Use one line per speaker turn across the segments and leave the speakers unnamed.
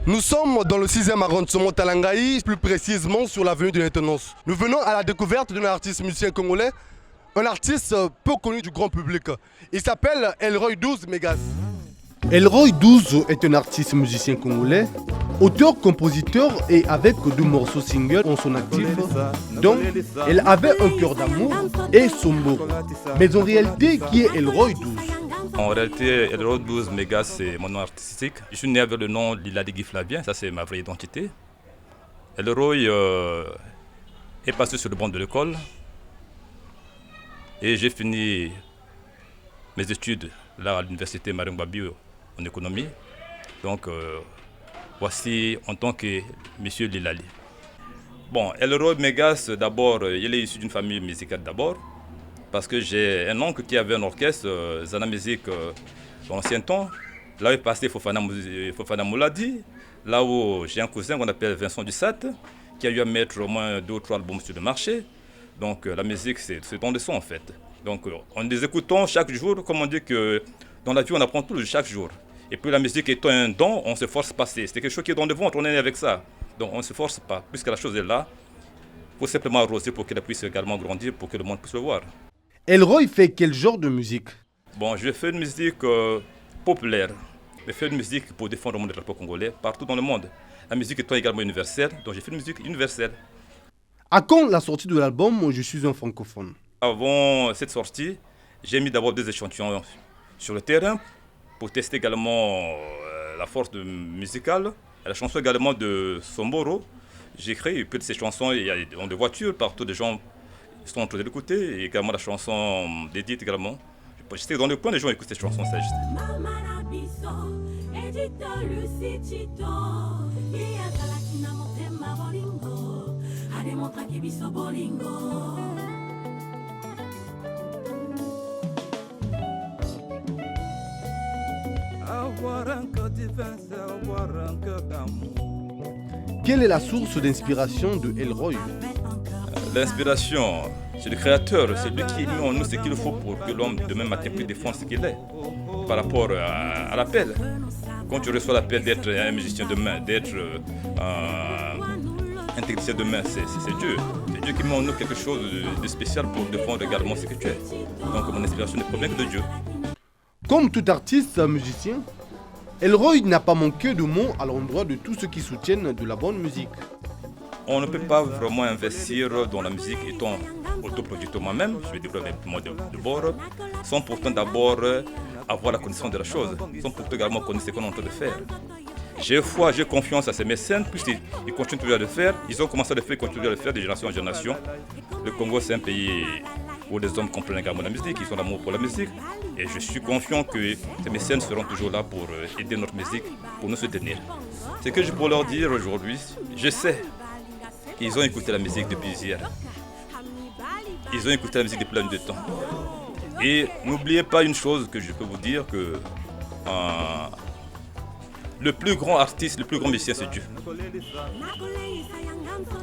Nous sommes dans le 6e arrondissement Talangaï, plus précisément sur l'avenue de l'Intendance. Nous venons à la découverte d'un artiste musicien congolais, un artiste peu connu du grand public. Il s'appelle Elroy 12 Megas. Elroy 12 est un artiste musicien congolais, auteur-compositeur et avec 2 morceaux singles en son actif, dont Elle avait un cœur d'amour et Sombo. Mais en réalité, qui est Elroy 12?
En réalité, Elroy 12 Megas, c'est mon nom artistique. Je suis né avec le nom Liladi Guy Flavien, ça c'est ma vraie identité. Elroy est passé sur le banc de l'école et j'ai fini mes études là à l'université Marine Babio en économie. Donc voici en tant que Monsieur Lilali. Bon, Elroy Megas, d'abord, il est issu d'une famille musicale d'abord. Parce que j'ai un oncle qui avait un orchestre, Zana Musique, dans l'ancien temps. Là où est passé Fofana Mouladi. Là où j'ai un cousin qu'on appelle Vincent Dussat, qui a eu à mettre au moins 2 ou 3 albums sur le marché. Donc la musique, c'est don de son en fait. Donc en les écoutant chaque jour, comme on dit que dans la vie, on apprend tout chaque jour. Et puis la musique étant un don, on ne se force pas. C'est quelque chose qui est dans le ventre, on est né avec ça. Donc on ne se force pas. Puisque la chose est là, il faut simplement arroser pour qu'elle puisse également grandir, pour que le monde puisse le voir.
Elroy fait quel genre de musique?
Bon, je fais une musique populaire. Je fais une musique pour défendre le monde du drapeau congolais partout dans le monde. La musique étant également universelle, donc j'ai fait une musique universelle.
À quand la sortie de l'album Je suis un francophone?
Avant cette sortie, j'ai mis d'abord des échantillons sur le terrain pour tester également la force musicale. La chanson également de Somboro. J'ai créé puis de ces chansons, il y a dans des voitures, partout des gens sont en train de l'écouter, et également la chanson d'Edith également. J'étais dans le coin, les gens écoutent cette chanson, ça juste.
Quelle est la source d'inspiration de Elroy?
L'inspiration, c'est le créateur, c'est lui qui met en nous ce qu'il faut pour que l'homme demain matin puisse défendre ce qu'il est par rapport à l'appel. Quand tu reçois l'appel d'être un musicien demain, d'être un technicien demain, c'est Dieu. C'est Dieu qui met en nous quelque chose de spécial pour défendre également ce que tu es. Donc mon inspiration ne provient que de Dieu.
Comme tout artiste musicien, Elroy n'a pas manqué de mots à l'endroit de tous ceux qui soutiennent de la bonne musique.
On ne peut pas vraiment investir dans la musique étant autoproducteur moi-même, je vais développer moi de bord, sans pourtant d'abord avoir la connaissance de la chose, sans pourtant également connaître ce qu'on est en train de faire. J'ai foi, j'ai confiance à ces mécènes, puisqu'ils continuent toujours à le faire, ils ont commencé à le faire, ils continuent à le faire de génération en génération. Le Congo, c'est un pays où les hommes comprennent également la musique, ils ont l'amour pour la musique, et je suis confiant que ces mécènes seront toujours là pour aider notre musique, pour nous soutenir. Ce que je peux leur dire aujourd'hui, je sais qu'ils ont écouté la musique depuis hier. Ils ont écouté la musique depuis plein de temps. Et n'oubliez pas une chose que je peux vous dire, que le plus grand artiste, le plus grand musicien, c'est Dieu.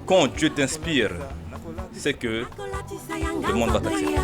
Quand Dieu t'inspire, c'est que le monde va t'accepter.